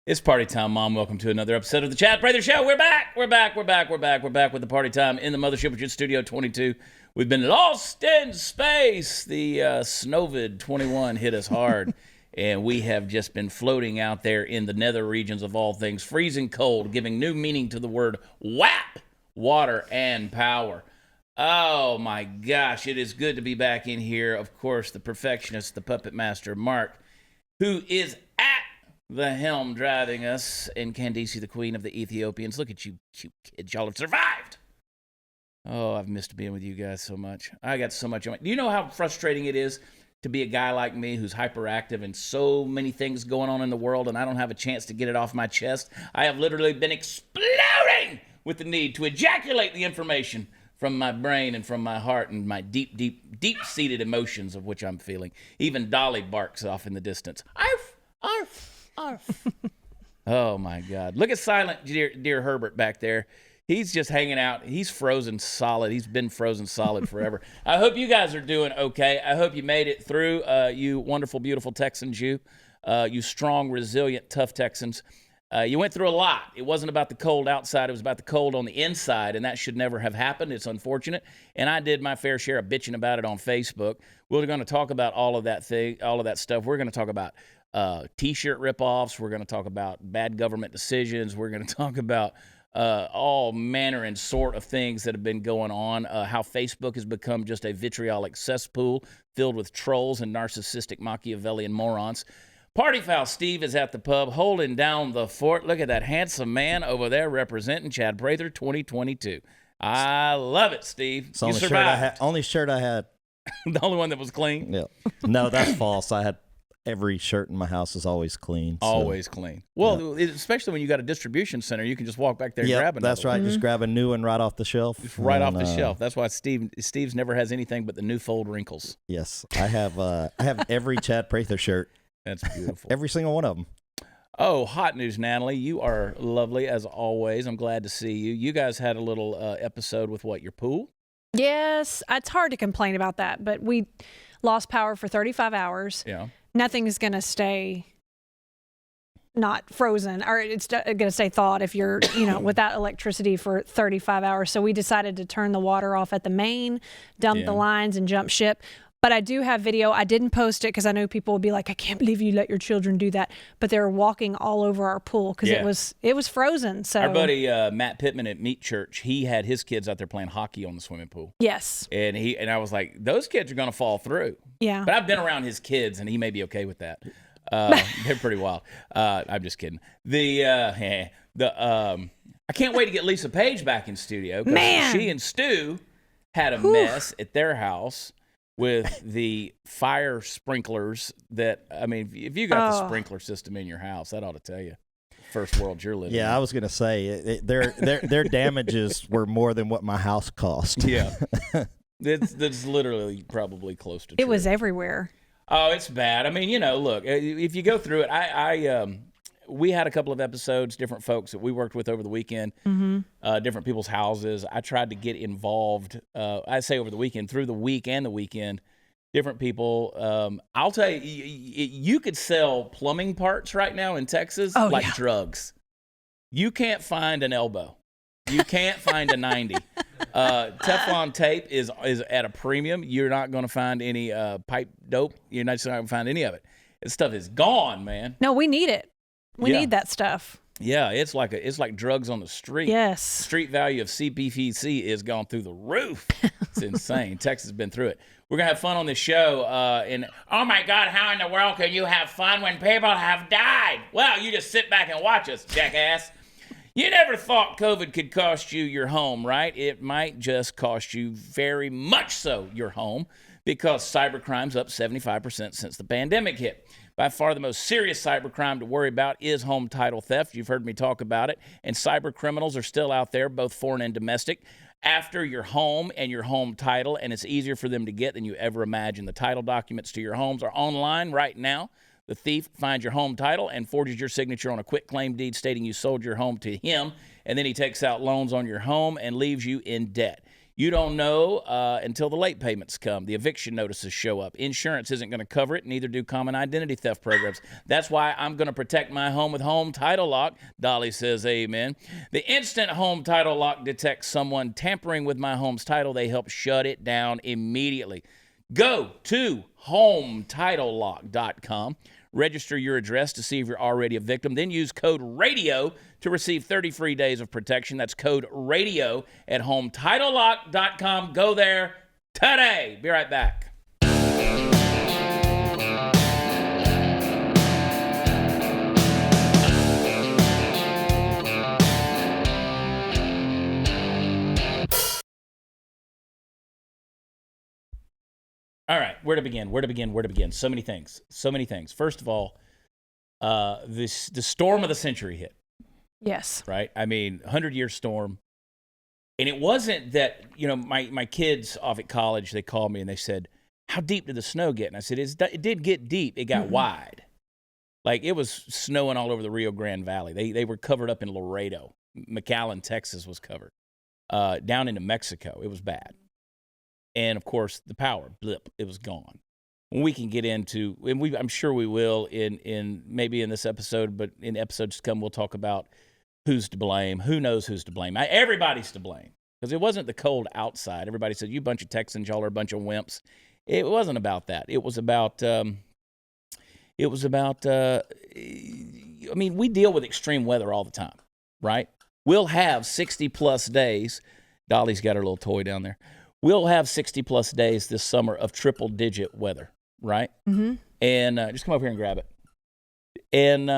It's party time, Mom. Welcome to another episode of the Chad Prather Show. We're back with the party time in the mothership, which is Studio 22. We've been lost in space. The Snowvid 21 hit us hard, and we have just been floating out there in the nether regions of all things, freezing cold, giving new meaning to the word WAP, water and power. Oh, my gosh. It is good to be back in here. Of course, the perfectionist, the puppet master, Mark, who is at the helm driving us, and Candice, the queen of the Ethiopians. Look at you, cute kids. Y'all have survived. Oh, I've missed being with you guys so much. I got so much on my... Do you know how frustrating it is to be a guy like me who's hyperactive and so many things going on in the world, and I don't have a chance to get it off my chest? I have literally been exploding with the need to ejaculate the information from my brain and from my heart and my deep-seated emotions of which I'm feeling. Even Dolly barks off in the distance. Arf, arf. Arf. Oh my God. Look at silent dear Herbert back there. He's just hanging out. He's frozen solid. He's been frozen solid forever. I hope you guys are doing okay. I hope you made it through, you wonderful, beautiful Texans, you strong, resilient, tough Texans. You went through a lot. It wasn't about the cold outside. It was about the cold on the inside, and that should never have happened. It's unfortunate. And I did my fair share of bitching about it on Facebook. We're going to talk about all of that stuff. We're going to talk about T-shirt ripoffs. We're going to talk about bad government decisions. We're going to talk about all manner and sort of things that have been going on, how Facebook has become just a vitriolic cesspool filled with trolls and narcissistic Machiavellian morons. Party Foul Steve is at the pub holding down the fort. Look at that handsome man over there representing Chad Prather 2022. I love it, Steve. It's you survived. only shirt I had. The only one that was clean? Yeah. No, that's false. I had every shirt in my house is always clean. So. Always clean. Well, especially when you got a distribution center, you can just walk back there and grab another. That's right. Mm-hmm. Just grab a new one right off the shelf. Just right off the shelf. That's why Steve's never has anything but the new fold wrinkles. Yes, I have every Chad Prather shirt. That's beautiful. Every single one of them. Oh, hot news, Natalie. You are lovely as always. I'm glad to see you. You guys had a little episode with your pool? Yes, it's hard to complain about that, but we lost power for 35 hours. Yeah. Nothing is going to stay not frozen, or it's going to stay thawed if you're, without electricity for 35 hours. So we decided to turn the water off at the main, dump the lines, and jump ship. But I do have video. I didn't post it because I know people will be like, I can't believe you let your children do that. But they were walking all over our pool because it was frozen. So our buddy Matt Pittman at Meat Church, he had his kids out there playing hockey on the swimming pool. Yes. And I was like, those kids are going to fall through. Yeah. But I've been around his kids, and he may be okay with that. They're pretty wild. I'm just kidding. I can't wait to get Lisa Page back in studio because she and Stu had a mess at their house with the fire sprinklers if you got the sprinkler system in your house, that ought to tell you first world you're living in. I was going to say their damages were more than what my house cost. Yeah. That's literally probably close to true. It was everywhere. Oh, it's bad. Look, if you go through it, we had a couple of episodes, different folks that we worked with over the weekend, different people's houses. I tried to get involved, I say over the weekend, through the week and the weekend, different people. I'll tell you, you could sell plumbing parts right now in Texas drugs. You can't find an elbow. You can't find a 90. Teflon tape is at a premium. You're not going to find any pipe dope. You're not going to find any of it. This stuff is gone, man. No, we need it. We need that stuff. Yeah, it's like drugs on the street. Yes. Street value of CPVC is gone through the roof. It's insane. Texas has been through it. We're going to have fun on this show. And oh my God, how in the world can you have fun when people have died? Well, you just sit back and watch us, jackass. You never thought COVID could cost you your home, right? It might just cost you very much so your home because cybercrime's up 75% since the pandemic hit. By far the most serious cybercrime to worry about is home title theft. You've heard me talk about it. And cyber criminals are still out there, both foreign and domestic, after your home and your home title, and it's easier for them to get than you ever imagined. The title documents to your homes are online right now. The thief finds your home title and forges your signature on a quitclaim deed stating you sold your home to him, and then he takes out loans on your home and leaves you in debt. You don't know until the late payments come. The eviction notices show up. Insurance isn't going to cover it, neither do common identity theft programs. That's why I'm going to protect my home with Home Title Lock. Dolly says amen. The instant Home Title Lock detects someone tampering with my home's title, they help shut it down immediately. Go to HomeTitleLock.com. Register your address to see if you're already a victim. Then use code RADIO to receive 30 free days of protection. That's code RADIO at HomeTitleLock.com. Go there today. Be right back. All right, where to begin? So many things. First of all, the storm of the century hit. Yes. Right? I mean, 100-year storm. And it wasn't that, my kids off at college, they called me and they said, how deep did the snow get? And I said, it did get deep. It got wide. Like, it was snowing all over the Rio Grande Valley. They were covered up in Laredo. McAllen, Texas was covered. Down into Mexico, it was bad. And, of course, the power, blip, it was gone. We can get into, and I'm sure we will in maybe in this episode, but in episodes to come, we'll talk about who's to blame, who knows who's to blame. Everybody's to blame because it wasn't the cold outside. Everybody said, you bunch of Texans, y'all are a bunch of wimps. It wasn't about that. It was about, we deal with extreme weather all the time, right? We'll have 60-plus days. Dolly's got her little toy down there. We'll have 60-plus days this summer of triple-digit weather, right? Mm-hmm. And just come over here and grab it. And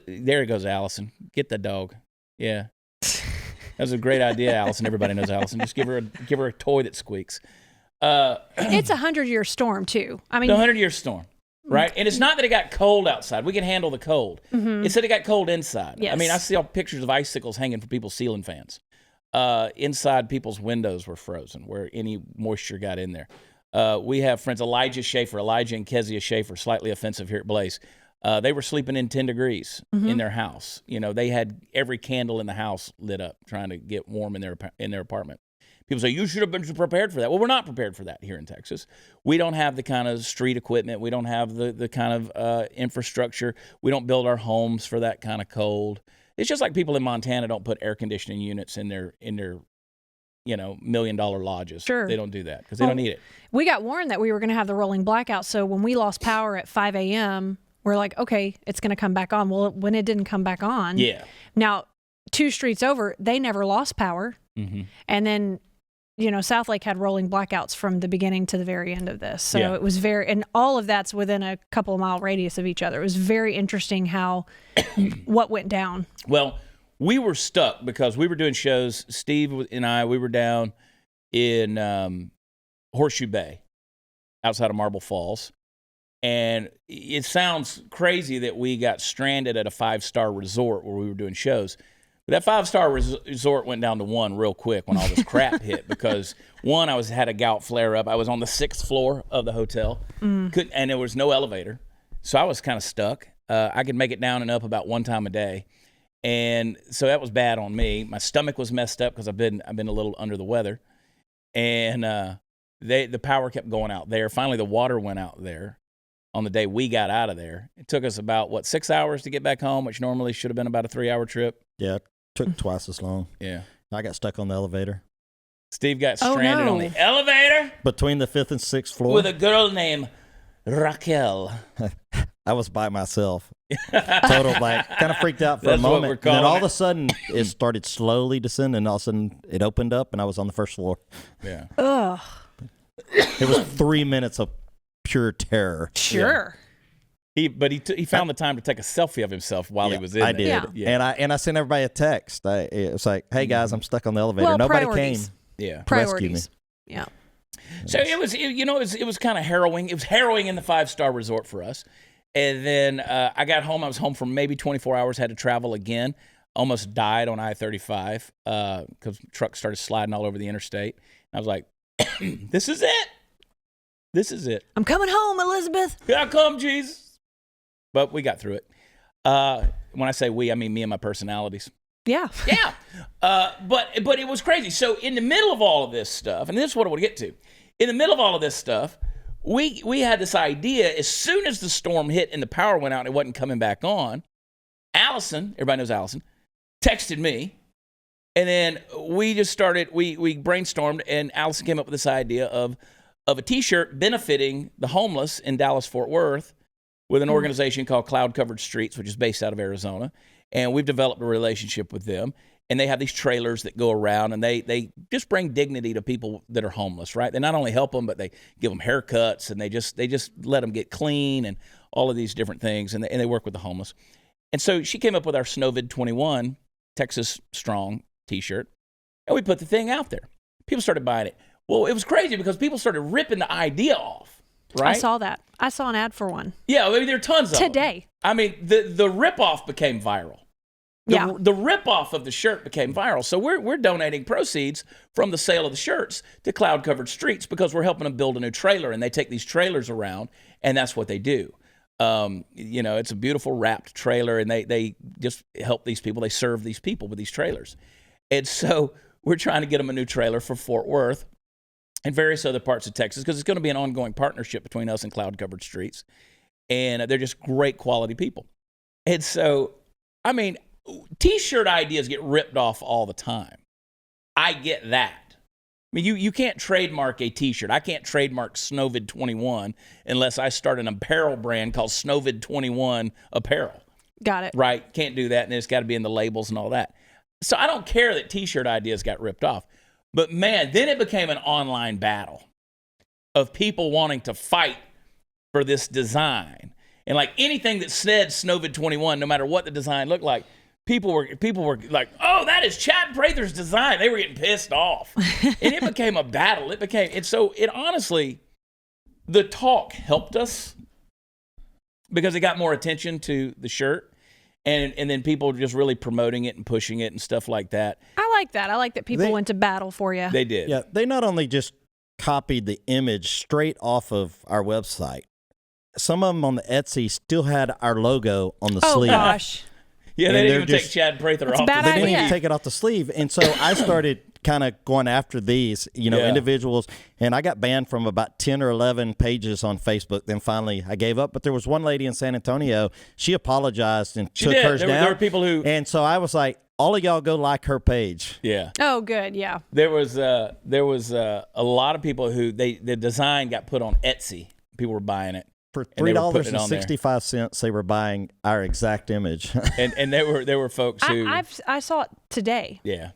there goes Allison. Get that dog. Yeah. That was a great idea, Allison. Everybody knows Allison. Just give her a toy that squeaks. It's a 100-year storm, too. I mean, the 100-year storm, right? And it's not that it got cold outside. We can handle the cold. Mm-hmm. It's that it got cold inside. Yes. I mean, I see all pictures of icicles hanging from people's ceiling fans. Inside people's windows were frozen where any moisture got in there. We have friends, Elijah and Kezia Schaefer, slightly offensive here at Blaze. They were sleeping in 10 degrees in their house. They had every candle in the house lit up trying to get warm in their apartment. People say, you should have been prepared for that. Well, we're not prepared for that here in Texas. We don't have the kind of street equipment. We don't have the kind of infrastructure. We don't build our homes for that kind of cold. It's just like people in Montana don't put air conditioning units in their $1 million lodges. Sure. They don't do that because they don't need it. We got warned that we were going to have the rolling blackouts. So when we lost power at 5 a.m., we're like, okay, it's going to come back on. Well, when it didn't come back on. Yeah. Now, 2 streets over, they never lost power. Mm-hmm. And then, South Lake had rolling blackouts from the beginning to the very end of this. So It was and all of that's within a couple of mile radius of each other. It was very interesting how, what went down. Well, we were stuck because we were doing shows. Steve and I, we were down in Horseshoe Bay outside of Marble Falls. And it sounds crazy that we got stranded at a 5-star resort where we were doing shows. But that 5-star resort went down to 1 real quick when all this crap hit because, one, I had a gout flare up. I was on the 6th floor of the hotel, and there was no elevator. So I was kind of stuck. I could make it down and up about 1 time a day. And so that was bad on me. My stomach was messed up because I've been a little under the weather. And the power kept going out there. Finally, the water went out there on the day we got out of there. It took us about, 6 hours to get back home, which normally should have been about a 3-hour trip. Yeah, it took twice as long. Yeah. I got stuck on the elevator. Steve got stranded on the elevator. Between the 5th and 6th floor. With a girl named Raquel. I was by myself. Total blank. Kind of freaked out for a moment. And then all of a sudden, it started slowly descending. All of a sudden, it opened up, and I was on the 1st floor. Yeah. Ugh. It was 3 minutes of pure terror. Sure. Yeah. He found the time to take a selfie of himself while he was in there. I did. Yeah. And I sent everybody a text. It was like, hey, guys, I'm stuck on the elevator. Well, Nobody priorities. came. Yeah. Priorities. Rescue me. Yeah. So it was kind of harrowing. It was harrowing in the 5-star resort for us. And then I got home. I was home for maybe 24 hours, had to travel again. Almost died on I-35 because trucks started sliding all over the interstate. And I was like, this is it. This is it. I'm coming home, Elizabeth. Here I come, Jesus. But we got through it. When I say we, I mean me and my personalities. Yeah. Yeah. But it was crazy. So in the middle of all of this stuff, and this is what I want to get to, in the middle of all of this stuff, we had this idea. As soon as the storm hit and the power went out and it wasn't coming back on, Allison, everybody knows Allison, texted me. And then we just started, we brainstormed, and Allison came up with this idea of a T-shirt benefiting the homeless in Dallas-Fort Worth with an organization called Cloud Covered Streets, which is based out of Arizona. And we've developed a relationship with them. And they have these trailers that go around, and they just bring dignity to people that are homeless, right? They not only help them, but they give them haircuts, and they just let them get clean and all of these different things, and they work with the homeless. And so she came up with our Snowvid 21 Texas Strong T-shirt, and we put the thing out there. People started buying it. Well, it was crazy because people started ripping the idea off, right? I saw that. I saw an ad for one. Yeah, I mean, there are tons of them. Today. I mean, the rip-off became viral. Yeah. The rip-off of the shirt became viral. So we're donating proceeds from the sale of the shirts to Cloud Covered Streets because we're helping them build a new trailer, and they take these trailers around, and that's what they do. It's a beautiful wrapped trailer, and they just help these people. They serve these people with these trailers. And so we're trying to get them a new trailer for Fort Worth and various other parts of Texas because it's going to be an ongoing partnership between us and Cloud Covered Streets. And they're just great quality people. And so, I mean, T-shirt ideas get ripped off all the time. I get that. I mean, you can't trademark a T-shirt. I can't trademark Snowvid 21 unless I start an apparel brand called Snowvid 21 Apparel. Got it. Right? Can't do that, and it's got to be in the labels and all that. So I don't care that T-shirt ideas got ripped off. But, man, then it became an online battle of people wanting to fight for this design. And, like, anything that said Snowvid 21, no matter what the design looked like, people were like, oh, that is Chad Prather's design. They were getting pissed off. And it became a battle. It honestly, the talk helped us because it got more attention to the shirt. And then people just really promoting it and pushing it and stuff like that. I like that. I like that people went to battle for you. They did. Yeah, they not only just copied the image straight off of our website. Some of them on the Etsy still had our logo on the sleeve. Oh, gosh. Yeah, they didn't even take Chad Prather off. Bad They idea. didn't even take it off the sleeve. And so I started kind of going after these, individuals. And I got banned from about 10 or 11 pages on Facebook. Then finally I gave up. But there was one lady in San Antonio. She apologized and took hers down. There were people who... And so I was like, all of y'all go like her page. Yeah. Oh, good. Yeah. There was a lot of people who the design got put on Etsy. People were buying it. For $3.65, they were buying our exact image. and there were folks who... I saw it today. Yeah.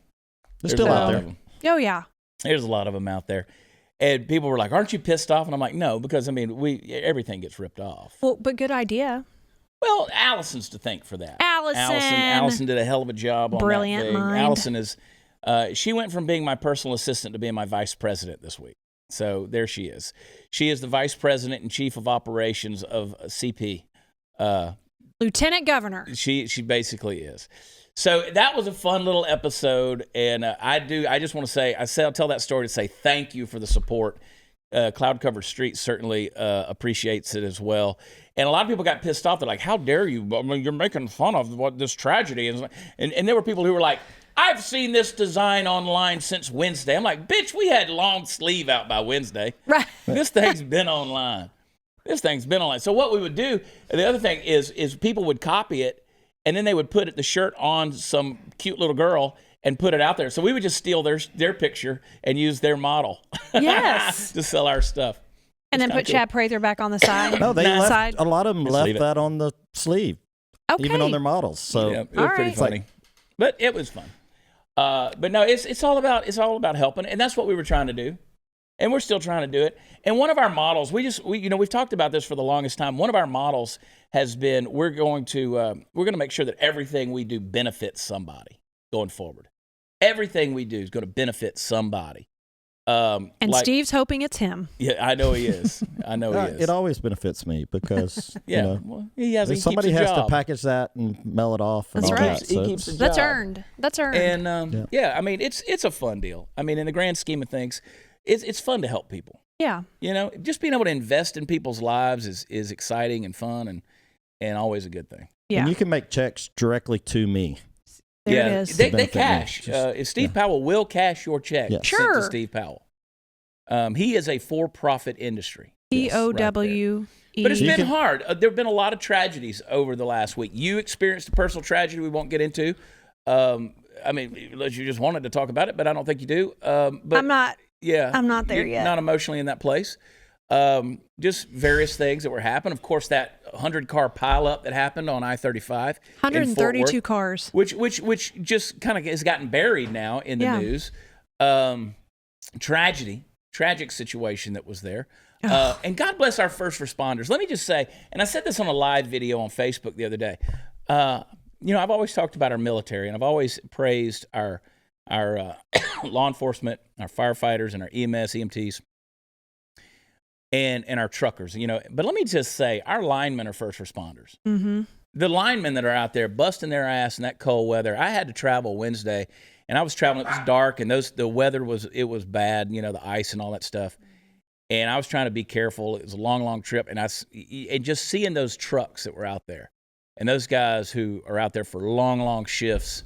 They're still out there. Oh, yeah. There's a lot of them out there. And people were like, aren't you pissed off? And I'm like, no, because, I mean, everything gets ripped off. Well, but good idea. Well, Allison's to thank for that. Allison did a hell of a job on Brilliant that thing. mind. Allison is... she went from being my personal assistant to being my vice president this week. So there she is. She is the vice president and chief of operations of CP. Lieutenant Governor. She basically is. So that was a fun little episode, and I just want to say, I'll tell that story to say thank you for the support. Cloud Covered Streets certainly appreciates it as well. And a lot of people got pissed off. They're like, how dare you? I mean, you're making fun of this tragedy. And there were people who were like, I've seen this design online since Wednesday. I'm like, bitch, we had long sleeve out by Wednesday. Right. This thing's been online. So what we would do, the other thing is people would copy it, and then they would put the shirt on some cute little girl and put it out there. So we would just steal their picture and use their model. Yes. To sell our stuff. And then put Chad Prather back on the side. No, they left, side. a lot of them left that on the sleeve, even on their models. So yeah, it was pretty funny. But it was fun. But no, it's all about helping, and that's what we were trying to do, and we're still trying to do it. And one of our models, we've talked about this for the longest time. One of our models has been we're going to make sure that everything we do benefits somebody going forward. Everything we do is going to benefit somebody. And Steve's hoping it's him. Yeah, I know he is. It always benefits me because well, somebody has to package that and mail it off. And That's all right. That, so he keeps the job. That's earned. And I mean, it's a fun deal. I mean, in the grand scheme of things, it's fun to help people. Yeah. Just being able to invest in people's lives is exciting and fun and always a good thing. Yeah. And you can make checks directly to me. There it is. They benefit me. cash. Steve Powell will cash your check. Yeah. Sent Sure. to Steve Powell. He is a for-profit industry. POWE. But it's been hard. There have been a lot of tragedies over the last week. You experienced a personal tragedy we won't get into. I mean, unless you just wanted to talk about it, but I don't think you do. But I'm not. Yeah, I'm not there yet. Not emotionally in that place. Just various things that were happening. Of course, that 100-car pileup that happened on I-35. 132 cars. Which just kind of has gotten buried now in the news. Tragic situation that was there. And God bless our first responders. Let me just say, and I said this on a live video on Facebook the other day. I've always talked about our military, and I've always praised our law enforcement, our firefighters, and our EMS, EMTs, and our truckers. But let me just say, our linemen are first responders. Mm-hmm. The linemen that are out there busting their ass in that cold weather. I had to travel Wednesday, and I was traveling. It was dark, and the weather was bad. The ice and all that stuff. And I was trying to be careful. It was a long trip, and just seeing those trucks that were out there, and those guys who are out there for long shifts.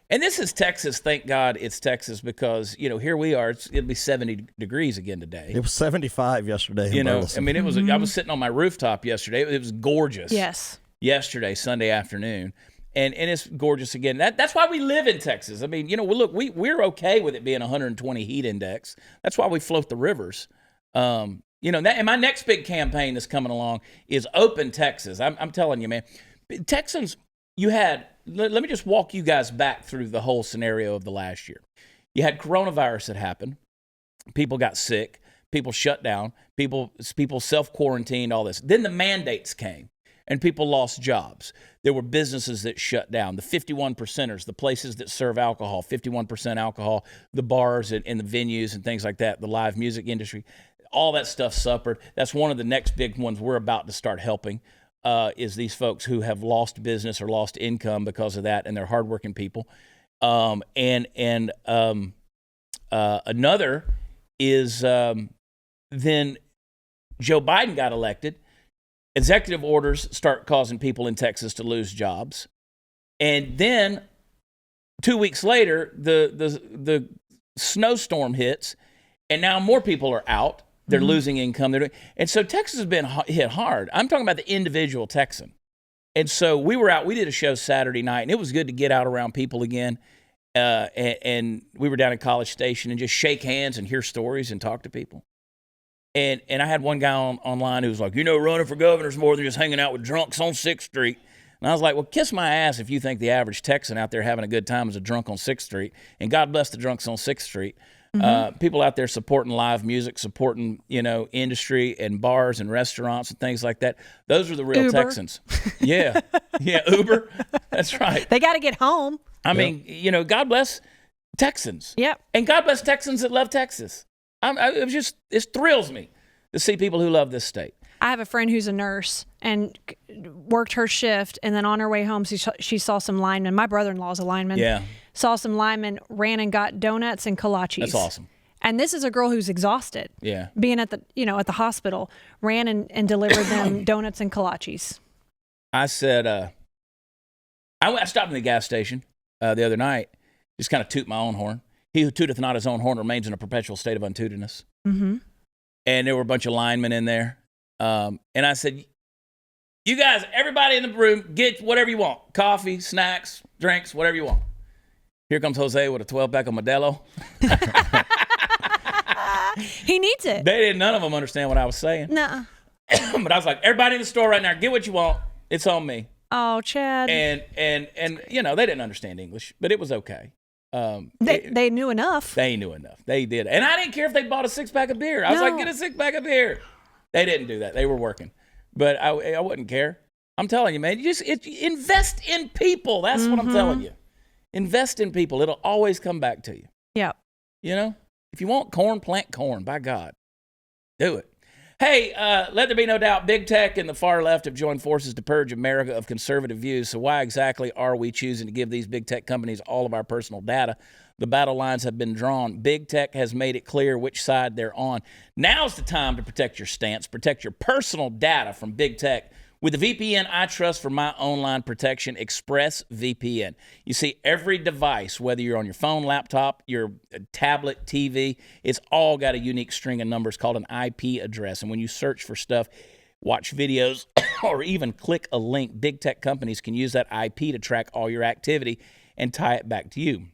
And this is Texas. Thank God it's Texas, because here we are. It'll be 70 degrees again today. It was 75 yesterday. It was. I was sitting on my rooftop yesterday. It was gorgeous. Yes. Yesterday, Sunday afternoon. And it's gorgeous again. That's why we live in Texas. I mean, look, we're okay with it being 120 heat index. That's why we float the rivers. And my next big campaign that's coming along is Open Texas. I'm telling you, man, Texans, let me just walk you guys back through the whole scenario of the last year. You had coronavirus that happened. People got sick. People shut down. People self-quarantined, all this. Then the mandates came, and people lost jobs. There were businesses that shut down. The 51%ers, the places that serve alcohol, 51% alcohol, the bars and the venues and things like that, the live music industry, all that stuff suffered. That's one of the next big ones we're about to start helping, is these folks who have lost business or lost income because of that, and they're hardworking people. Another is then Joe Biden got elected. Executive orders start causing people in Texas to lose jobs. And then 2 weeks later, the snowstorm hits, and now more people are out. They're losing income. And so Texas has been hit hard. I'm talking about the individual Texan. And so we were out. We did a show Saturday night, and it was good to get out around people again. And we were down at College Station and just shake hands and hear stories and talk to people. And I had one guy online who was like, running for governor is more than just hanging out with drunks on 6th Street. And I was like, well, kiss my ass if you think the average Texan out there having a good time is a drunk on 6th Street. And God bless the drunks on 6th Street. People out there supporting live music, supporting, industry and bars and restaurants and things like that. Those are the real Uber. Texans. Yeah, Uber. That's right. They got to get home. I mean, God bless Texans. Yep. And God bless Texans that love Texas. It thrills me to see people who love this state. I have a friend who's a nurse and worked her shift, and then on her way home, she saw some linemen. My brother-in-law is a lineman. Yeah. Saw some linemen, ran and got donuts and kolaches. That's awesome. And this is a girl who's exhausted. Yeah. Being at the hospital, ran and delivered them donuts and kolaches. I said, I stopped in the gas station the other night, just kind of toot my own horn. He who tooteth not his own horn remains in a perpetual state of untootedness. Mm-hmm. And there were a bunch of linemen in there. And I said, you guys, everybody in the room, get whatever you want. Coffee, snacks, drinks, whatever you want. Here comes Jose with a 12-pack of Modelo. He needs it. None of them understand what I was saying. Nuh-uh. But I was like, everybody in the store right now, get what you want. It's on me. Oh, Chad. And they didn't understand English, but it was okay. They knew enough. They knew enough. They did. And I didn't care if they bought a 6-pack of beer. I was like, get a 6-pack of beer. They didn't do that. They were working. But I wouldn't care. I'm telling you, man, invest in people. That's what I'm telling you. Invest in people. It'll always come back to you. Yeah. If you want corn, plant corn. By God. Do it. Hey, let there be no doubt, big tech and the far left have joined forces to purge America of conservative views. So why exactly are we choosing to give these big tech companies all of our personal data? The battle lines have been drawn. Big tech has made it clear which side they're on. Now's the time to protect your stance, protect your personal data from big tech With the VPN I trust for my online protection, ExpressVPN. You see, every device, whether you're on your phone, laptop, your tablet, TV, it's all got a unique string of numbers called an IP address. And when you search for stuff, watch videos, or even click a link, big tech companies can use that IP to track all your activity and tie it back to you.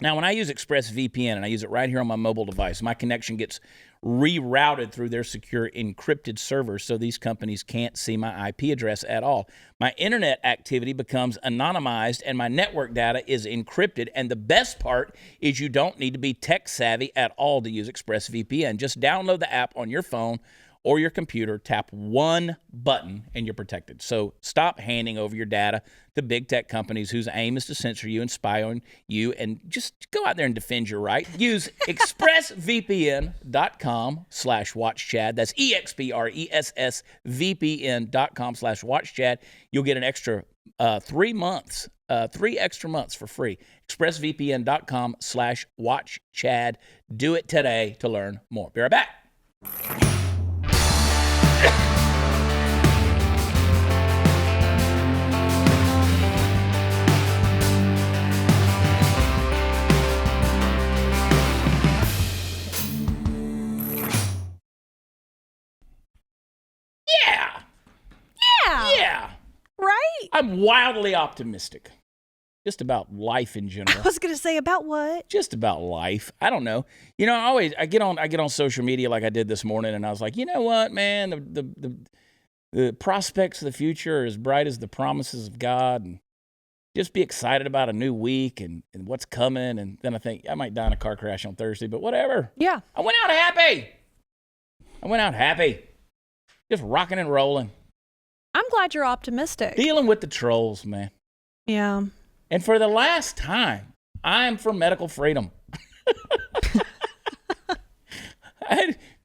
Now, when I use ExpressVPN, and I use it right here on my mobile device, my connection gets rerouted through their secure encrypted servers so these companies can't see my IP address at all. My internet activity becomes anonymized and my network data is encrypted. And the best part is you don't need to be tech savvy at all to use ExpressVPN. Just download the app on your phone or your computer, tap one button, and you're protected. So stop handing over your data to big tech companies whose aim is to censor you and spy on you, and just go out there and defend your right. Use expressvpn.com/watchchad. That's expressvpn.com/watchchad. You'll get an extra 3 months, 3 extra months for free. expressvpn.com/watchchad. Do it today to learn more. Be right back. Yeah. Right? I'm wildly optimistic. Just about life in I general. was going to say, about what? Just about life. I don't know. You know, I get on social media like I did this morning, and I was like, you know what, man, the prospects of the future are as bright as the promises of God, and just be excited about a new week and what's coming. And then I think I might die in a car crash on Thursday, but whatever. Yeah. I went out happy. Just rocking and rolling. I'm glad you're optimistic. Dealing with the trolls, man. Yeah. And for the last time, I am for medical freedom.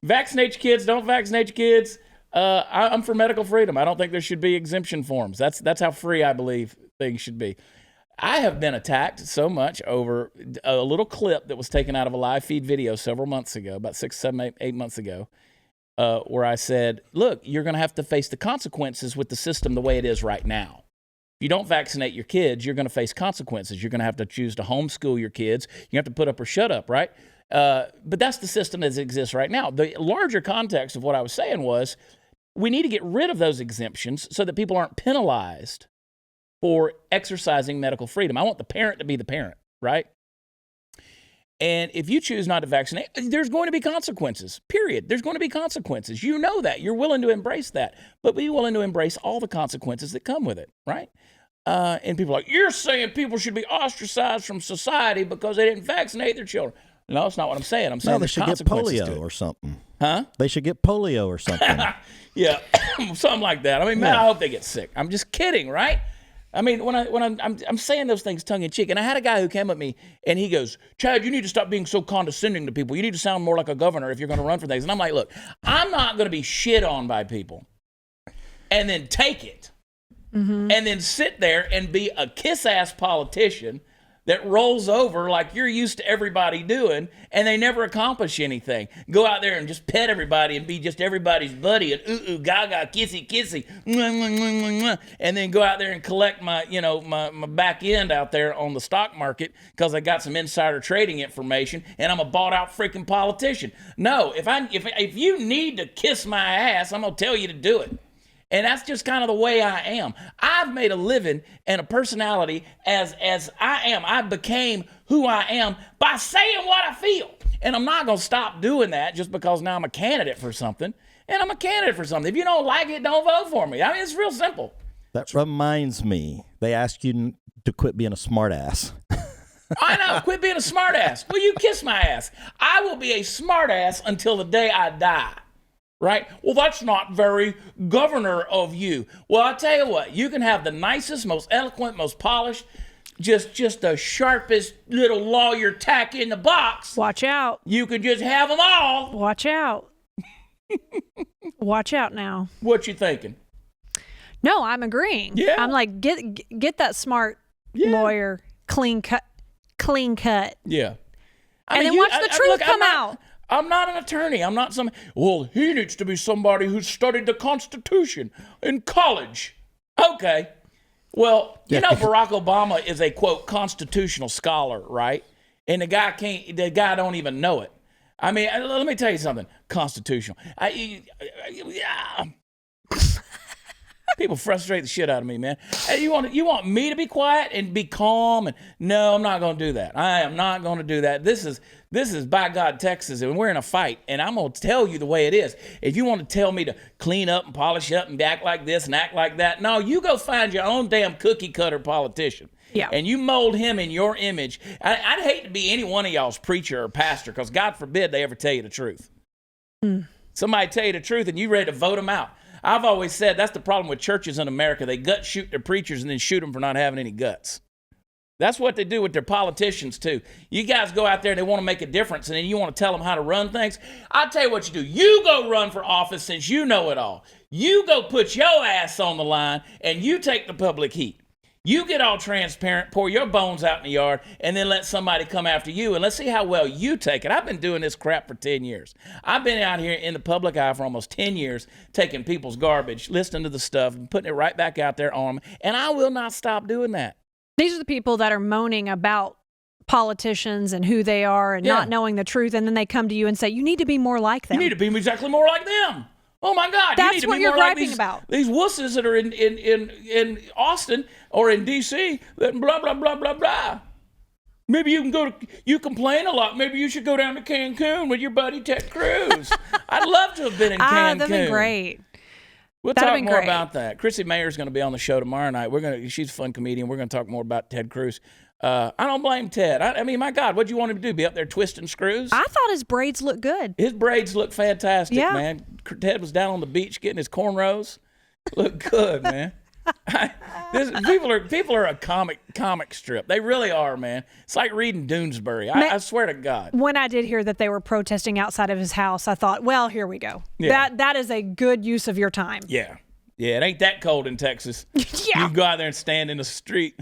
Vaccinate your kids, don't vaccinate your kids. I'm for medical freedom. I don't think there should be exemption forms. That's how free I believe things should be. I have been attacked so much over a little clip that was taken out of a live feed video several months ago, about 6, 7, 8 months ago, where I said, look, you're going to have to face the consequences with the system the way it is right now. If you don't vaccinate your kids, you're going to face consequences. You're going to have to choose to homeschool your kids. You have to put up or shut up, right? But that's the system as it exists right now. The larger context of what I was saying was we need to get rid of those exemptions so that people aren't penalized for exercising medical freedom. I want the parent to be the parent, right? And if you choose not to vaccinate, there's going to be consequences, period. There's going to be consequences. You know that. You're willing to embrace that. But be willing to embrace all the consequences that come with it, right? And people are like, you're saying people should be ostracized from society because they didn't vaccinate their children. No, that's not what I'm saying. I'm saying No, they should get polio or something. Huh? They should get polio or something. Yeah, something like that. I mean, man, I hope they get sick. I'm just kidding, right? I mean, when I'm saying those things tongue in cheek, and I had a guy who came at me and he goes, Chad, you need to stop being so condescending to people. You need to sound more like a governor if you're going to run for things. And I'm like, look, I'm not going to be shit on by people and then take it and then sit there and be a kiss-ass politician that rolls over like you're used to everybody doing, and they never accomplish anything. Go out there and just pet everybody and be just everybody's buddy and ooh gaga kissy kissy, and then go out there and collect my my back end out there on the stock market because I got some insider trading information and I'm a bought out freaking politician. No, if you need to kiss my ass, I'm gonna tell you to do it. And that's just kind of the way I am. I've made a living and a personality as I am. I became who I am by saying what I feel. And I'm not going to stop doing that just because now I'm a candidate for something. And I'm a candidate for something. If you don't like it, don't vote for me. I mean, it's real simple. That reminds me, they asked you to quit being a smartass. I know, quit being a smartass. Will you kiss my ass? I will be a smartass until the day I die. Right? Well, that's not very governor of you. Well, I tell you what, you can have the nicest, most eloquent, most polished, just the sharpest little lawyer tack in the box. Watch out. You can just have them all. Watch out. Watch out now. What you thinking? No, I'm agreeing. Yeah. I'm like, get that smart lawyer, clean cut. Yeah. And then watch the truth come out. I'm not an attorney. I'm not some. Well, he needs to be somebody who studied the Constitution in college. Okay. Well, you know, Barack Obama is a, quote, constitutional scholar, right? And the guy don't even know it. I mean, let me tell you something. Constitutional. People frustrate the shit out of me, man. Hey, you want me to be quiet and be calm? And no, I'm not going to do that. I am not going to do that. This is by God, Texas, and we're in a fight. And I'm going to tell you the way it is. If you want to tell me to clean up and polish up and act like this and act like that, no, you go find your own damn cookie cutter politician. Yeah. And you mold him in your image. I'd hate to be any one of y'all's preacher or pastor, because God forbid they ever tell you the truth. Somebody tell you the truth and you ready to vote them out. I've always said that's the problem with churches in America. They gut shoot their preachers and then shoot them for not having any guts. That's what they do with their politicians, too. You guys go out there and they want to make a difference, and then you want to tell them how to run things. I'll tell you what you do. You go run for office since you know it all. You go put your ass on the line, and you take the public heat. You get all transparent, pour your bones out in the yard, and then let somebody come after you, and let's see how well you take it. I've been doing this crap for 10 years. I've been out here in the public eye for almost 10 years, taking people's garbage, listening to the stuff, and putting it right back out there on them, and I will not stop doing that. These are the people that are moaning about politicians and who they are and not knowing the truth, and then they come to you and say, you need to be more like them. You need to be exactly more like them. Oh my God! That's you need to what be you're more like griping about. These wusses that are in Austin or in D.C. that blah blah blah blah blah. Maybe you can go to. You complain a lot. Maybe you should go down to Cancun with your buddy Ted Cruz. I'd love to have been in Cancun. That'd be great. We'll talk more about that. Chrissy Mayer's going to be on the show tomorrow night. She's a fun comedian. We're going to talk more about Ted Cruz. I don't blame Ted. I mean, my God, what'd you want him to do? Be up there twisting screws? I thought his braids looked good. His braids look fantastic, man. Ted was down on the beach getting his cornrows. Look good, man. People are a comic strip. They really are, man. It's like reading Doonesbury. I swear to God. When I did hear that they were protesting outside of his house, I thought, well, here we go. Yeah. That is a good use of your time. Yeah. Yeah, it ain't that cold in Texas. You can go out there and stand in the street,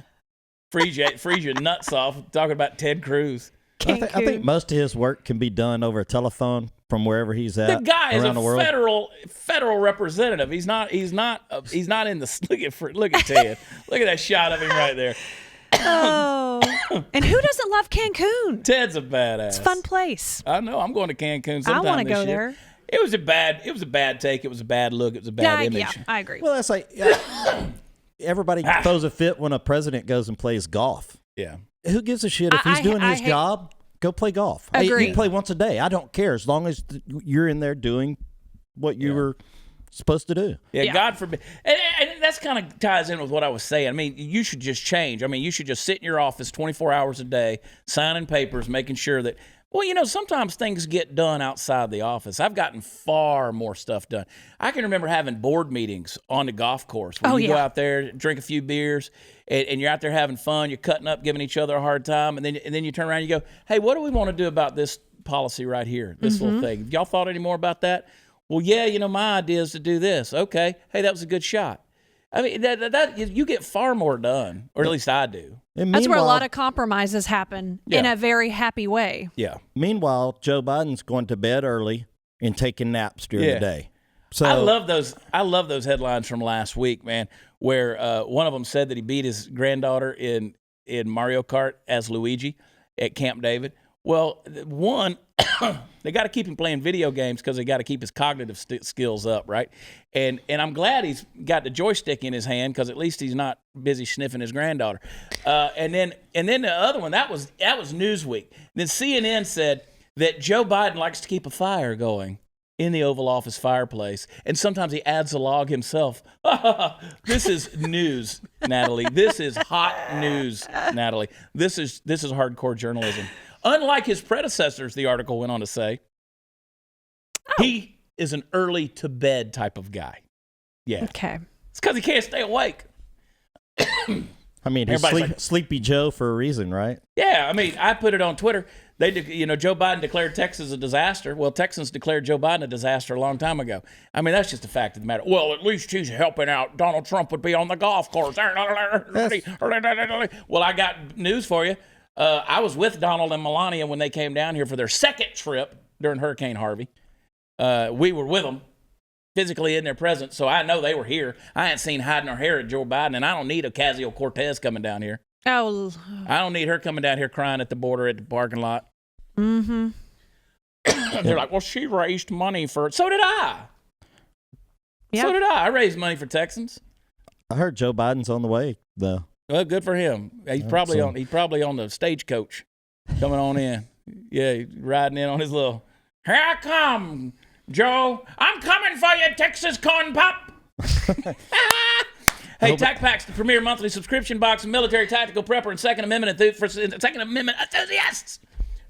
freeze your nuts off, talking about Ted Cruz. I think most of his work can be done over a telephone from wherever he's at. The guy is around the world. federal representative. He's not in the look at Ted. Look at that shot of him right there. Oh, and who doesn't love Cancun? Ted's a badass. It's a fun place. I know. I'm going to Cancun sometime I want to go this year. there. It was a bad take. It was a bad look. It was a bad image. Yeah, I agree. Well, that's like everybody throws a fit when a president goes and plays golf. Yeah. Who gives a shit if he's doing his job? Go play golf. Agree. You play once a day. I don't care as long as you're in there doing what you were supposed to do. Yeah, God forbid. And that's kind of ties in with what I was saying. I mean, you should just change. I mean, you should just sit in your office 24 hours a day, signing papers, making sure that, well, you know, sometimes things get done outside the office. I've gotten far more stuff done. I can remember having board meetings on the golf course where you go out there, drink a few beers, and you're out there having fun. You're cutting up, giving each other a hard time, and then you turn around and you go, hey, what do we want to do about this policy right here, this little thing? Have y'all thought any more about that? Well, yeah, you know, my idea is to do this. Okay. Hey, that was a good shot. I mean, that you get far more done, or at least I do. That's where a lot of compromises happen in a very happy way. Yeah. Meanwhile, Joe Biden's going to bed early and taking naps during the day. So I love those headlines from last week, man, where one of them said that he beat his granddaughter in Mario Kart as Luigi at Camp David. Well, one, they got to keep him playing video games because they got to keep his cognitive skills up, right? And I'm glad he's got the joystick in his hand because at least he's not busy sniffing his granddaughter. And then the other one, that was Newsweek. Then CNN said that Joe Biden likes to keep a fire going in the Oval Office fireplace, and sometimes he adds a log himself. This is news, Natalie. This is hot news, Natalie. This is hardcore journalism. Unlike his predecessors, the article went on to say, he is an early to bed type of guy. Yeah. Okay. It's because he can't stay awake. I mean, he's Sleepy Joe for a reason, right? Yeah. I mean, I put it on Twitter. Joe Biden declared Texas a disaster. Well, Texans declared Joe Biden a disaster a long time ago. I mean, that's just a fact of the matter. Well, at least he's helping out. Donald Trump would be on the golf course. Well, I got news for you. I was with Donald and Melania when they came down here for their second trip during Hurricane Harvey. We were with them, physically in their presence, so I know they were here. I ain't seen hiding her hair at Joe Biden, and I don't need Ocasio-Cortez coming down here. Oh. I don't need her coming down here crying at the border at the parking lot. Mm-hmm. They're like, well, she raised money for it. So did I. Yep. So did I. I raised money for Texans. I heard Joe Biden's on the way, though. Well, good for him. He's probably on the stagecoach coming on in. Yeah, riding in on his little, here I come, Joe. I'm coming for you, Texas corn pop. Hey, TAC Pack's the premier monthly subscription box of military tactical prepper and Second Amendment enthusiasts.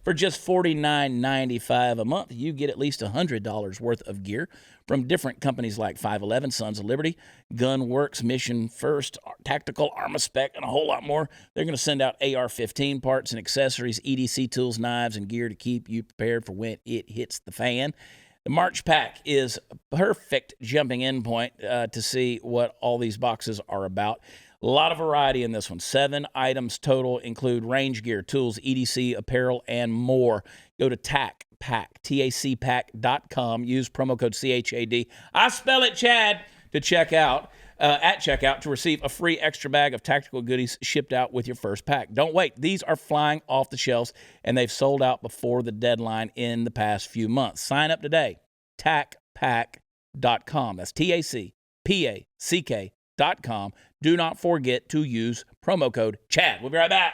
For just $49.95 a month, you get at least $100 worth of gear from different companies like 511, Sons of Liberty, Gunworks, Mission First, Tactical, ArmaSpec, and a whole lot more. They're going to send out AR-15 parts and accessories, EDC tools, knives, and gear to keep you prepared for when it hits the fan. The March Pack is a perfect jumping in point to see what all these boxes are about. A lot of variety in this one. 7 items total, include range gear, tools, EDC, apparel, and more. Go to tacpack.com. Use promo code CHAD. I spell it Chad to check out. At checkout to receive a free extra bag of tactical goodies shipped out with your first pack. Don't wait. These are flying off the shelves, and they've sold out before the deadline in the past few months. Sign up today. tacpack.com. That's TACPACK.com. Do not forget to use promo code CHAD. We'll be right back.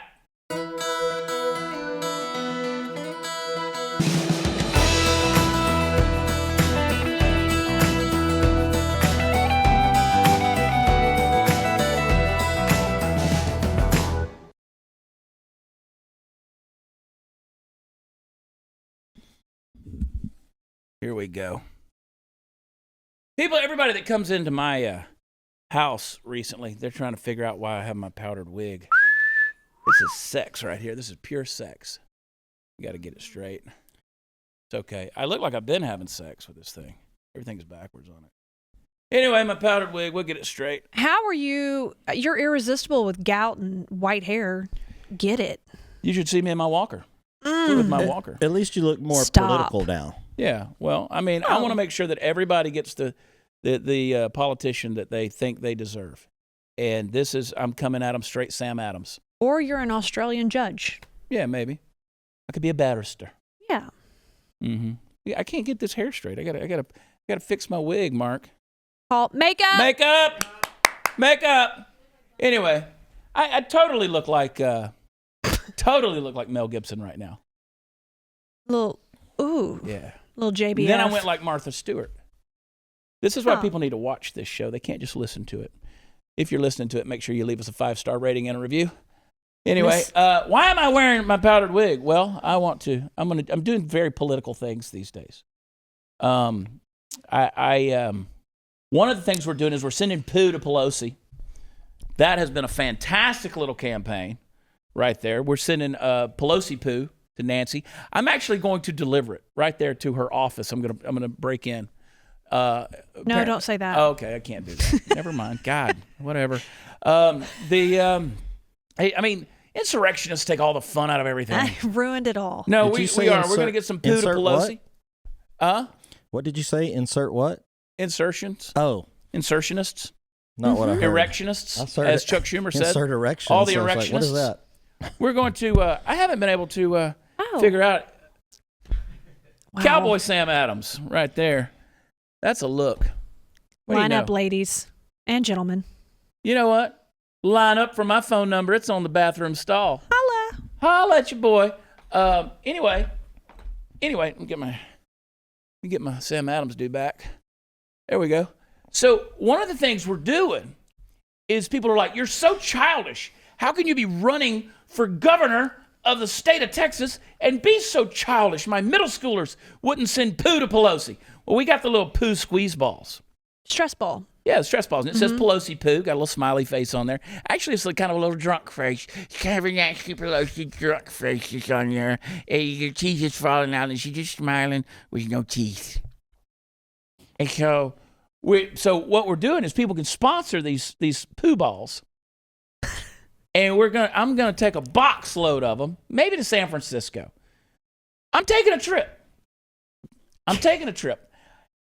Here we go. Everybody that comes into my house recently, they're trying to figure out why I have my powdered wig. This is sex right here. This is pure sex. You got to get it straight. It's okay. I look like I've been having sex with this thing. Everything's backwards on it. Anyway, my powdered wig, we'll get it straight. How are you? You're irresistible with gout and white hair. Get it. You should see me in my walker. With my walker. At least you look more Stop. political now. Yeah, well, I mean, I want to make sure that everybody gets the politician that they think they deserve. And I'm coming at them straight Sam Adams. Or you're an Australian judge. Yeah, maybe. I could be a barrister. Yeah. Mm-hmm. Yeah, I can't get this hair straight. I gotta fix my wig, Mark. Call makeup. Makeup. Anyway, I totally look like Mel Gibson right now. Little JBF. Then I went like Martha Stewart. This is why people need to watch this show. They can't just listen to it. If you're listening to it, make sure you leave us a 5-star rating and a review. Anyway, why am I wearing my powdered wig? Well, I'm doing very political things these days. One of the things we're doing is we're sending poo to Pelosi. That has been a fantastic little campaign right there. We're sending Pelosi poo to Nancy. I'm actually going to deliver it right there to her office. I'm gonna break in. No, don't say that. Oh, okay, I can't do that. Never mind. God, whatever. I mean, insurrectionists take all the fun out of everything. I ruined it all. No, we are. We're going to get some poo to Pelosi. What did you say? Insert what? Insertions. Oh. Insertionists. Not what I heard. Erectionists, as Chuck Schumer said. Insert erections. All the so erectionists. like, what is that? We're going to, I haven't been able to figure out. Wow. Cowboy Sam Adams, right there. That's a look. Line up, ladies and gentlemen. You know what? Line up for my phone number. It's on the bathroom stall. Holla. Holla at your boy. Anyway, let me get my Sam Adams dude back. There we go. So one of the things we're doing is people are like, you're so childish. How can you be running for governor of the state of Texas and be so childish? My middle schoolers wouldn't send poo to Pelosi. Well, we got the little poo squeeze balls. Stress ball. Yeah, the stress balls. And it says Pelosi poo. Got a little smiley face on there. Actually, it's kind of a little drunk face. It's kind of a nasty Pelosi drunk face on there. Your teeth is falling out and she's just smiling with no teeth. And so what we're doing is people can sponsor these poo balls. And I'm gonna take a box load of them, maybe to San Francisco. I'm taking a trip. I'm taking a trip.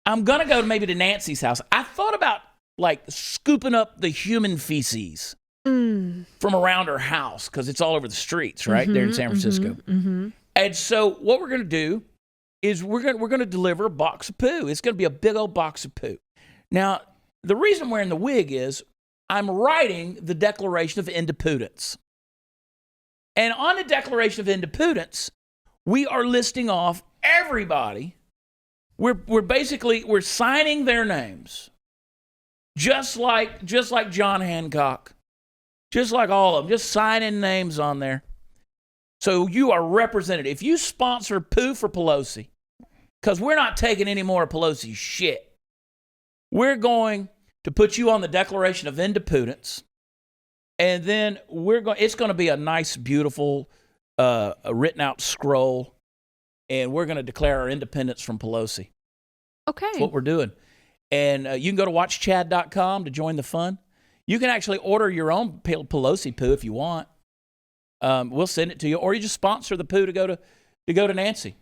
I'm going to go maybe to Nancy's house. I thought about like scooping up the human feces from around her house because it's all over the streets, right? There in San Francisco. And so what we're going to do is we're going to deliver a box of poo. It's going to be a big old box of poo. Now, the reason I'm wearing the wig is I'm writing the Declaration of Independence. And on the Declaration of Independence, we are listing off everybody. We're signing their names. Just like John Hancock. Just like all of them. Just signing names on there. So you are represented. If you sponsor poo for Pelosi, because we're not taking any more of Pelosi's shit, we're going to put you on the Declaration of Independence, and then it's going to be a nice, beautiful, written out scroll, and we're going to declare our independence from Pelosi. Okay. That's what we're doing. And you can go to watchchad.com to join the fun. You can actually order your own Pelosi poo if you want. We'll send it to you, or you just sponsor the poo to go to Nancy.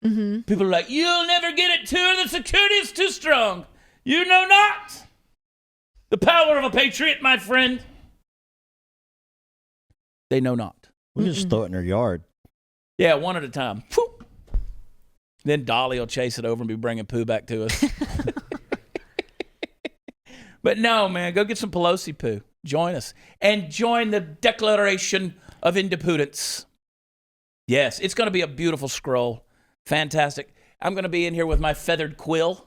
People are like, you'll never get it to her. The security is too strong. You know not the power of a patriot, my friend. They know not. We just throw it in her yard. Yeah, one at a time. Whoop. Then Dolly will chase it over and be bringing poo back to us. But no, man, go get some Pelosi poo. Join us. And join the Declaration of Independence. Yes, it's going to be a beautiful scroll. Fantastic. I'm going to be in here with my feathered quill.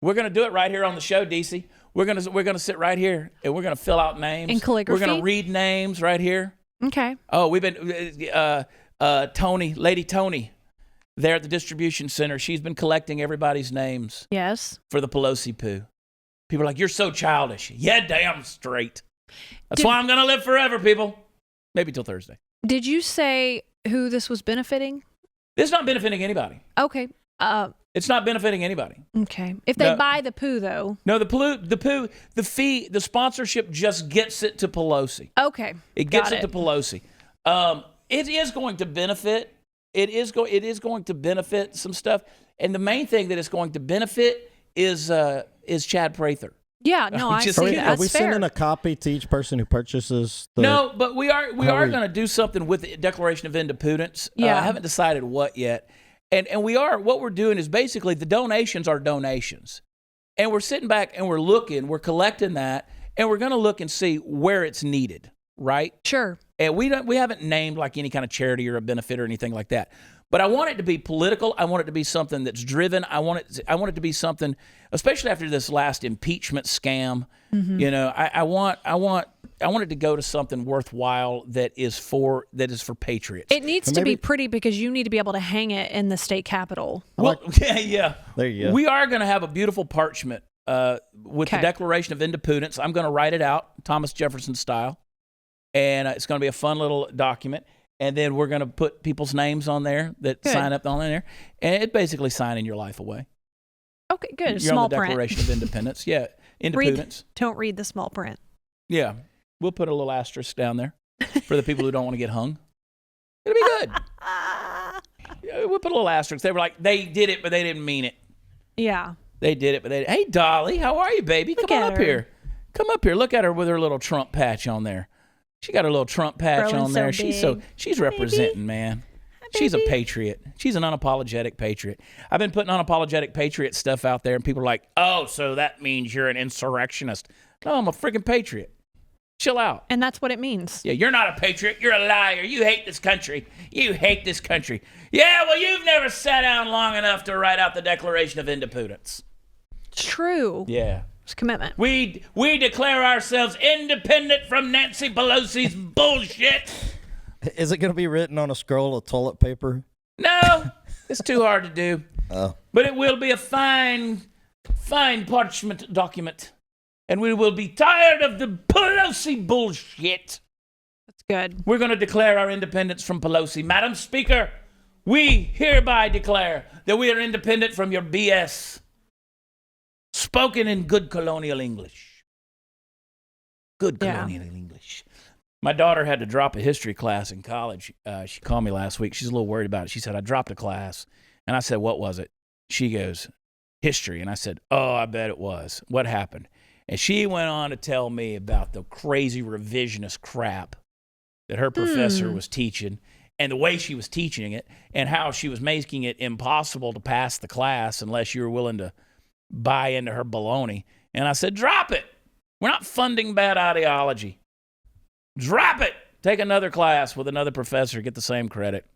We're going to do it right here on the show, DC. We're going to sit right here, and we're going to fill out names. In calligraphy? We're going to read names right here. Okay. Oh, we've been, Lady Tony, there at the distribution center. She's been collecting everybody's names. Yes. For the Pelosi poo. People are like, you're so childish. Yeah, damn straight. That's why I'm going to live forever, people. Maybe till Thursday. Did you say who this was benefiting? This is not benefiting anybody. Okay. It's not benefiting anybody. Okay. If they buy the poo, though. No, the fee, the sponsorship just gets it to Pelosi. Okay. It gets it to Pelosi. It is going to benefit. It is going to benefit some stuff. And the main thing that it's going to benefit is Chad Prather. Yeah, no, I see that. Are we sending a copy to each person who purchases? No, but we are going to do something with the Declaration of Independence. Yeah. I haven't decided what yet. And what we're doing is basically the donations are donations. And we're sitting back and we're collecting that, and we're going to look and see where it's needed, right? Sure. And we haven't named like any kind of charity or a benefit or anything like that. But I want it to be political. I want it to be something that's driven. I want it to be something, especially after this last impeachment scam. You know, I want it to go to something worthwhile that is for patriots. It needs to be pretty because you need to be able to hang it in the state capitol. Well, yeah. There you go. We are going to have a beautiful parchment with the Declaration of Independence. I'm going to write it out, Thomas Jefferson style, and it's going to be a fun little document. And then we're going to put people's names on there that sign up on there. And it's basically signing your life away. Okay, good. You're Small on the print. Declaration of Independence. Yeah, independence. Don't read the small print. Yeah, we'll put a little asterisk down there for the people who don't want to get hung. It'll be good. Yeah, we'll put a little asterisk. They were like, they did it, but they didn't mean it. Yeah. They did it, but they didn't. Hey, Dolly, how are you, baby? Come on up here. Come up here. Look at her with her little Trump patch on there. She got a little Trump patch on there. She's representing, man. She's a patriot. She's an unapologetic patriot. I've been putting unapologetic patriot stuff out there, and people are like, oh, so that means you're an insurrectionist. No, I'm a freaking patriot. Chill out. And that's what it means. Yeah, you're not a patriot. You're a liar. You hate this country. You hate this country. Yeah, well, you've never sat down long enough to write out the Declaration of Independence. It's true. Yeah. It's commitment. We declare ourselves independent from Nancy Pelosi's bullshit. Is it going to be written on a scroll of toilet paper? No, it's too hard to do. Oh. But it will be a fine parchment document. And we will be tired of the Pelosi bullshit. That's good. We're going to declare our independence from Pelosi. Madam Speaker, we hereby declare that we are independent from your BS. Spoken in good colonial English. Good colonial English. My daughter had to drop a history class in college. She called me last week. She's a little worried about it. She said, I dropped a class. And I said, what was it? She goes, history. And I said, oh, I bet it was. What happened? And she went on to tell me about the crazy revisionist crap that her professor was teaching and the way she was teaching it and how she was making it impossible to pass the class unless you were willing to buy into her baloney. And I said, drop it. We're not funding bad ideology. Drop it. Take another class with another professor. Get the same credit.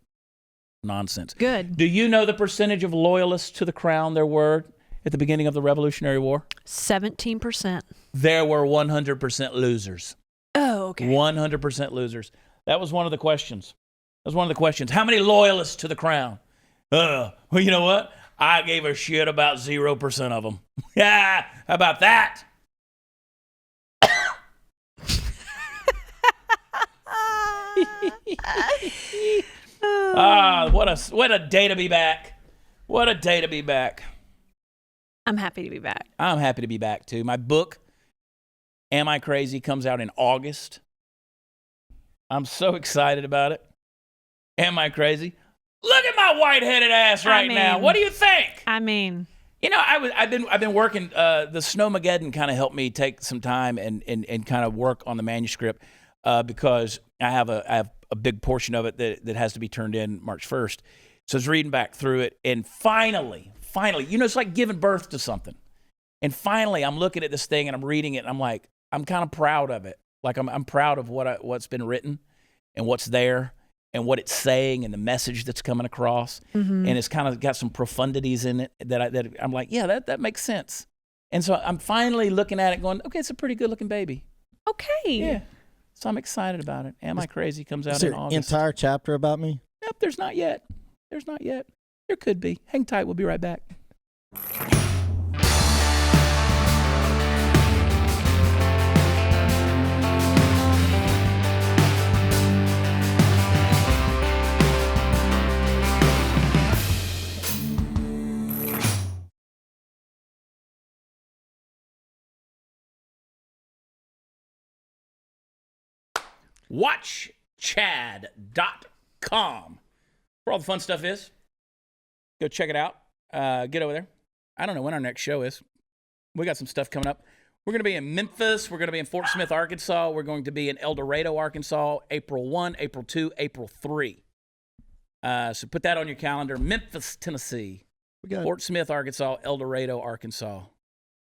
Nonsense. Good. Do you know the percentage of loyalists to the crown there were at the beginning of the Revolutionary War? 17%. There were 100% losers. Oh, okay. 100% losers. That was one of the questions. How many loyalists to the crown? Well, you know what? I gave a shit about 0% of them. Yeah, how about that? What a day to be back. What a day to be back. I'm happy to be back. I'm happy to be back too. My book, Am I Crazy, comes out in August. I'm so excited about it. Am I crazy? Look at my white-headed ass right now. What do you think? I mean, you know, I've been working. The Snowmageddon kind of helped me take some time and kind of work on the manuscript because I have a big portion of it that has to be turned in March 1st. So I was reading back through it, and finally, you know, it's like giving birth to something. And finally, I'm looking at this thing and I'm reading it, and I'm like, I'm kind of proud of it. Like I'm proud of what's been written and what's there and what it's saying and the message that's coming across. Mm-hmm. And it's kind of got some profundities in it that I'm like, yeah, that makes sense. And so I'm finally looking at it going, okay, it's a pretty good looking baby. Okay. Yeah. So I'm excited about it. Am I Crazy comes out in August. Is there an entire chapter about me? Yep, there's not yet. There could be. Hang tight. We'll be right back. WatchChad.com. Where all the fun stuff is. Go check it out. Get over there. I don't know when our next show is. We got some stuff coming up. We're going to be in Memphis. We're going to be in Fort Smith, Arkansas. We're going to be in El Dorado, Arkansas, April 1, April 2, April 3. So put that on your calendar. Memphis, Tennessee. Fort Smith, Arkansas, El Dorado, Arkansas,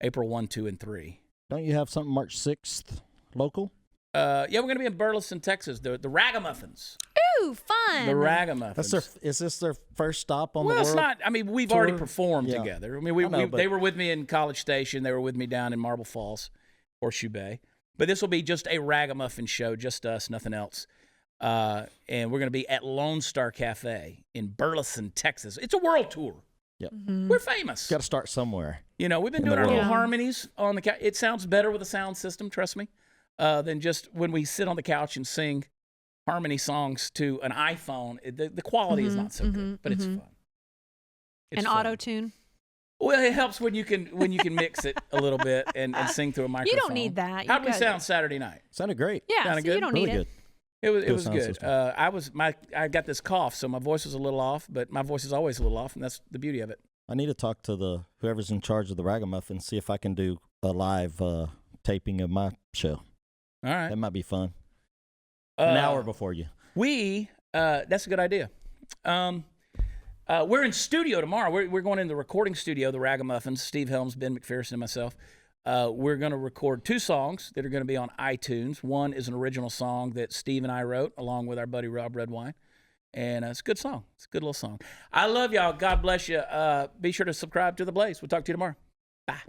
April 1, 2, and 3. Don't you have something March 6th local? Yeah, we're going to be in Burleson, Texas. The Ragamuffins. Ooh, fun. The Ragamuffins. Is this their first stop on the world? Well, it's not. I mean, we've already performed Yeah. together. I mean, they were with me in College Station. They were with me down in Marble Falls, Horseshoe Bay. But this will be just a Ragamuffin show, just us, nothing else. And we're going to be at Lone Star Cafe in Burleson, Texas. It's a world tour. Yep. Mm-hmm. We're famous. Got to start somewhere. You know, we've been doing our little harmonies on the couch. It sounds better with a sound system, trust me, than just when we sit on the couch and sing harmony songs to an iPhone. The quality is not so good, but it's fun. It's fun. Auto-tune? Well, it helps when you can mix it a little bit and sing through a microphone. You don't need that. How did we sound Saturday night? Sounded great. Yeah, Sounded so good? you don't Really need good. it. It was sound good. system. I got this cough, so my voice was a little off, but my voice is always a little off, and that's the beauty of it. I need to talk to whoever's in charge of the Ragamuffin, see if I can do a live taping of my show. All right. That might be fun. An hour before you. That's a good idea. We're in studio tomorrow. We're going in the recording studio, the Ragamuffins, Steve Helms, Ben McPherson, and myself. We're going to record 2 songs that are going to be on iTunes. One is an original song that Steve and I wrote along with our buddy Rob Redwine. And it's a good song. It's a good little song. I love y'all. God bless you. Be sure to subscribe to The Blaze. We'll talk to you tomorrow. Bye.